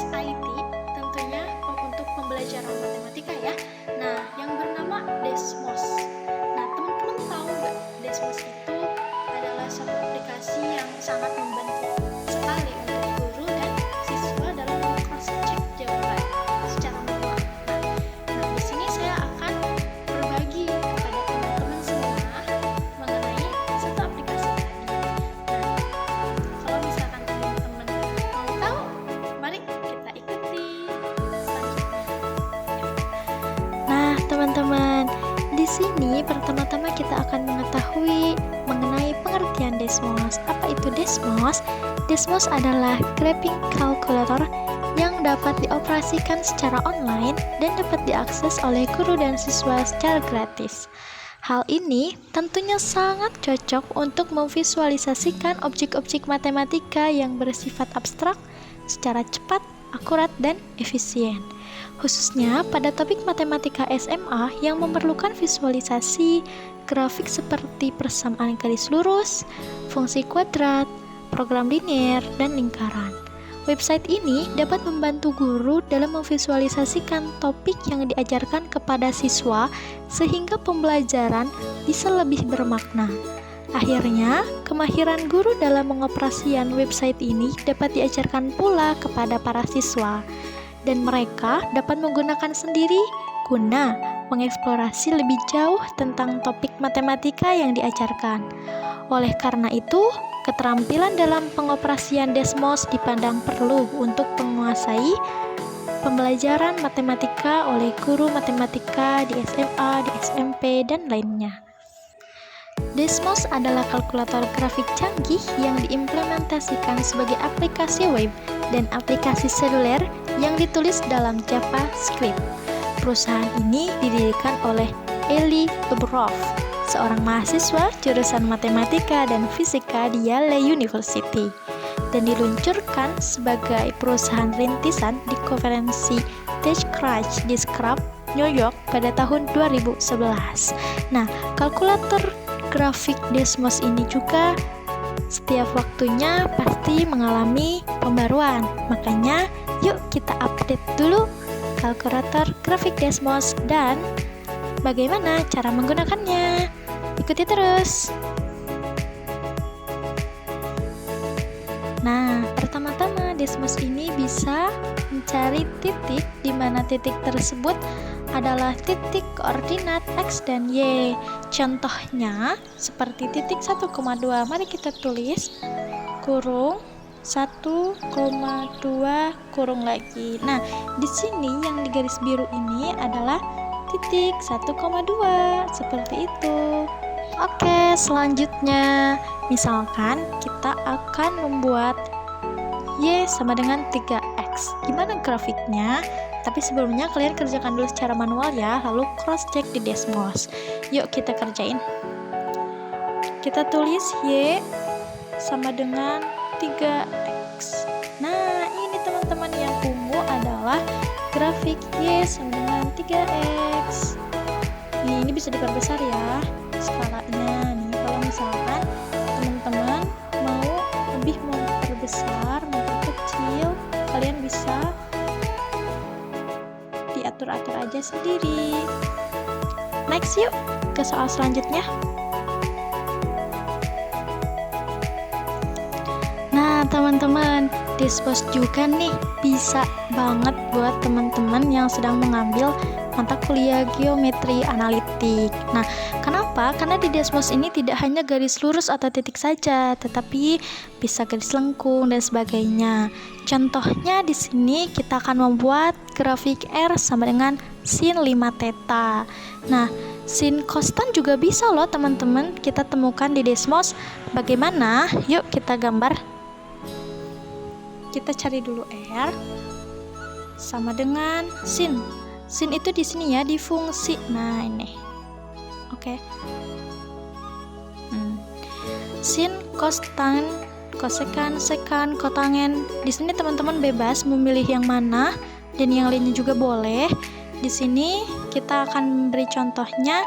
Desmos IT, tentunya untuk pembelajaran matematika ya. Nah, yang bernama Desmos. Nah, teman-teman tahu nggak, Desmos itu adalah satu aplikasi yang sangat membantu sekali untuk guru dan siswa dalam cross-check jawaban secara manual. Nah, di sini saya akan berbagi kepada teman-teman semua mengenai satu aplikasi tadi. Nah, kalau misalkan teman-teman mau tahu, mari kita ikuti selanjutnya. Nah, teman-teman, di sini pertama-tama kita akan mengetahui mengenai pengertian Desmos. Apa itu Desmos? Desmos adalah graphing calculator yang dapat dioperasikan secara online dan dapat diakses oleh guru dan siswa secara gratis. Hal ini tentunya sangat cocok untuk memvisualisasikan objek-objek matematika yang bersifat abstrak secara cepat, akurat, dan efisien. Khususnya pada topik matematika SMA yang memerlukan visualisasi grafik seperti persamaan garis lurus, fungsi kuadrat, program linier, dan lingkaran. Website ini dapat membantu guru dalam memvisualisasikan topik yang diajarkan kepada siswa sehingga pembelajaran bisa lebih bermakna. Akhirnya, kemahiran guru dalam pengoperasian website ini dapat diajarkan pula kepada para siswa, dan mereka dapat menggunakan sendiri guna mengeksplorasi lebih jauh tentang topik matematika yang diajarkan. Oleh karena itu, keterampilan dalam pengoperasian Desmos dipandang perlu untuk menguasai pembelajaran matematika oleh guru matematika di SMA, di SMP, dan lainnya. Desmos adalah kalkulator grafik canggih yang diimplementasikan sebagai aplikasi web dan aplikasi seluler yang ditulis dalam JavaScript. Perusahaan ini didirikan oleh Eli Lebrov, seorang mahasiswa jurusan matematika dan fisika di Yale University, dan diluncurkan sebagai perusahaan rintisan di konferensi TechCrunch di Scrap, New York pada tahun 2011. Nah, kalkulator grafik Desmos ini juga setiap waktunya pasti mengalami pembaruan. Makanya, yuk kita update dulu kalkulator grafik Desmos dan bagaimana cara menggunakannya. Ikuti terus. Nah, pertama-tama Desmos ini bisa mencari titik di mana titik tersebut adalah titik koordinat X dan Y. Contohnya seperti titik 1,2. Mari kita tulis kurung 1,2 kurung lagi. Nah, di sini yang di garis biru ini adalah titik 1,2 seperti itu. Oke, selanjutnya misalkan kita akan membuat Y sama dengan 3X. Gimana grafiknya? Tapi sebelumnya kalian kerjakan dulu secara manual ya, lalu cross check di Desmos. Yuk kita kerjain. Kita tulis Y sama dengan 3X. Nah, ini teman-teman yang ungu adalah grafik Y sama dengan 3X. Nih, ini bisa diperbesar ya skalanya. Nih, kalau misalkan teman-teman mau lebih memperbesar, memperkecil, kalian bisa diatur-atur aja sendiri. Next, yuk ke soal selanjutnya. Nah, teman-teman, Desmos juga nih bisa banget buat teman-teman yang sedang mengambil mata kuliah geometri analitik. Nah, kenapa? Karena di Desmos ini tidak hanya garis lurus atau titik saja, tetapi bisa garis lengkung dan sebagainya. Contohnya di sini kita akan membuat grafik R sama dengan sin 5 theta. Nah, sin konstan juga bisa loh teman-teman kita temukan di Desmos. Bagaimana? Yuk kita gambar. Kita cari dulu R sama dengan sin. Sin itu di sini ya, di fungsi. Nah, ini. Oke. Sin, kostan, kosekan, sekan, kotangen. Di sini teman-teman bebas memilih yang mana dan yang lainnya juga boleh. Di sini kita akan memberi contohnya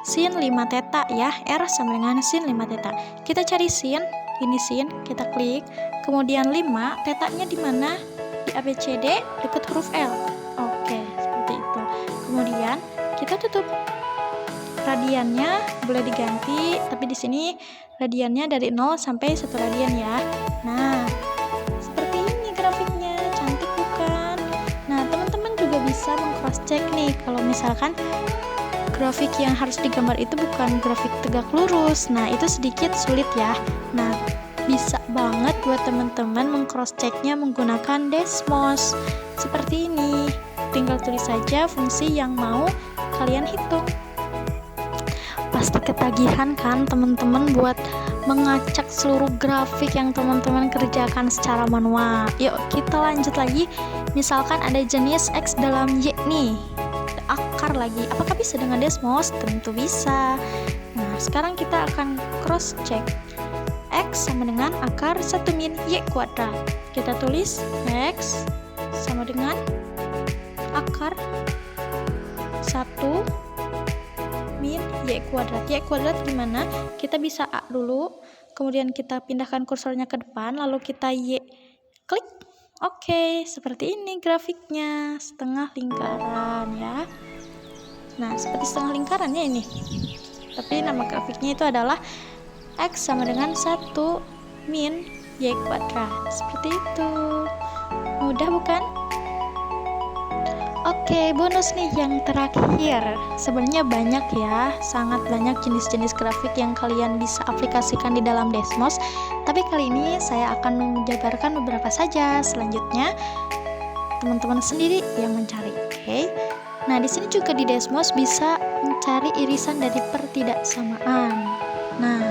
sin 5 theta ya. R sama dengan sin 5 theta. Kita cari sin, ini sin, kita klik. Kemudian 5, tetanya di mana? Di ABCD dekat huruf L. Oke, seperti itu. Kemudian kita tutup. Radiannya boleh diganti, tapi di sini radiannya dari 0 sampai 1 radian ya. Nah, seperti ini grafiknya, cantik bukan? Nah, teman-teman juga bisa meng-cross check nih kalau misalkan grafik yang harus digambar itu bukan grafik tegak lurus. Nah, itu sedikit sulit ya. Nah, bisa banget buat teman-teman meng-cross checknya menggunakan Desmos. Seperti ini. Tinggal tulis saja fungsi yang mau kalian hitung. Pasti ketagihan kan teman-teman buat mengacak seluruh grafik yang teman-teman kerjakan secara manual. Yuk, kita lanjut lagi. Misalkan ada jenis X dalam Y nih. Akar lagi, apakah bisa dengan Desmos? Tentu bisa. Nah, sekarang kita akan cross check. X sama dengan akar 1 min Y kuadrat. Kita tulis X sama dengan akar 1 min Y kuadrat. Y kuadrat gimana? Kita bisa A dulu, kemudian kita pindahkan kursornya ke depan, lalu kita Y klik. Oke, seperti ini grafiknya, setengah lingkaran ya. Nah, seperti setengah lingkaran ya ini. Tapi nama grafiknya itu adalah X sama dengan 1 min Y kuadrat. Seperti itu. Mudah bukan? Oke, bonus nih yang terakhir. Sebenarnya banyak ya, sangat banyak jenis-jenis grafik yang kalian bisa aplikasikan di dalam Desmos. Tapi kali ini saya akan menjabarkan beberapa saja. Selanjutnya, teman-teman sendiri yang mencari. Oke. Nah, di sini juga di Desmos bisa mencari irisan dari pertidaksamaan. Nah,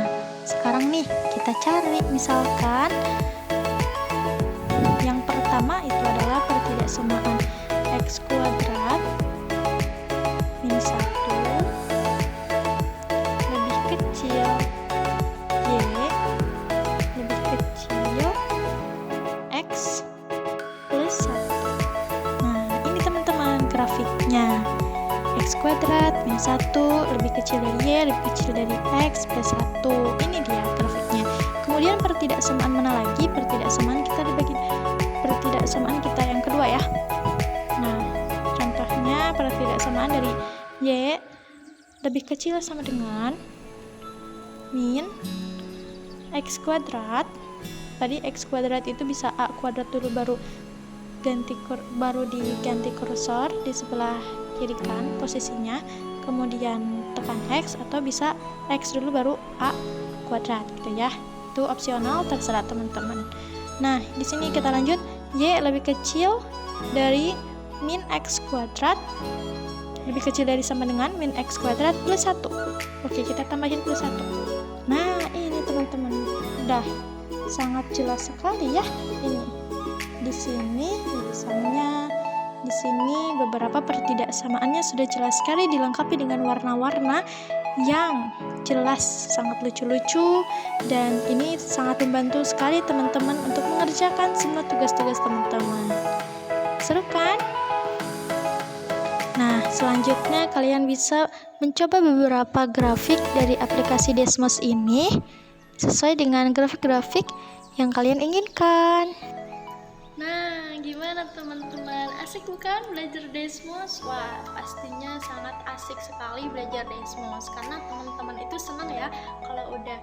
sekarang nih kita cari misalkan yang pertama itu adalah pertidaksamaan X kuadrat min 1 lebih kecil Y lebih kecil X plus 1. Nah, ini teman-teman grafiknya. X kuadrat min 1 lebih kecil dari Y lebih kecil dari X plus 1. Ini dia grafiknya. Kemudian pertidaksamaan mana lagi? Pertidaksamaan kita dibagi pertidaksamaan kita yang kedua ya. Nah, contohnya pertidaksamaan dari Y lebih kecil sama dengan min X kuadrat. Tadi X kuadrat itu bisa A kuadrat dulu baru diganti kursor di sebelah kiri kan posisinya, kemudian tekan X, atau bisa X dulu baru A kuadrat gitu ya. Itu opsional, terserah teman-teman. Nah, di sini kita lanjut. Y lebih kecil dari min X kuadrat, lebih kecil dari sama dengan min X kuadrat plus 1. Oke, kita tambahin plus 1. Nah, ini teman-teman, udah sangat jelas sekali ya. Ini di sini misalnya, di sini beberapa pertidaksamaannya sudah jelas sekali, dilengkapi dengan warna-warna yang jelas, sangat lucu-lucu, dan ini sangat membantu sekali teman-teman untuk mengerjakan semua tugas-tugas teman-teman. Seru kan? Nah, selanjutnya kalian bisa mencoba beberapa grafik dari aplikasi Desmos ini sesuai dengan grafik-grafik yang kalian inginkan. Nah, gimana teman-teman? Asik bukan belajar Desmos? Wah, pastinya sangat asik sekali belajar Desmos, karena teman-teman itu senang ya kalau udah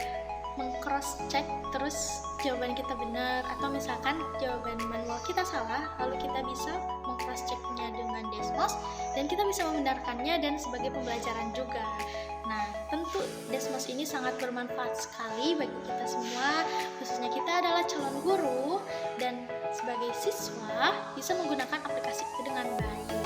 meng-cross check terus jawaban kita benar, atau misalkan jawaban manual kita salah, lalu kita bisa meng-cross checknya dengan Desmos dan kita bisa membenarkannya, dan sebagai pembelajaran juga. Nah, tentu Desmos ini sangat bermanfaat sekali bagi kita semua, khususnya kita adalah calon guru dan sebagai siswa bisa menggunakan aplikasi itu dengan baik.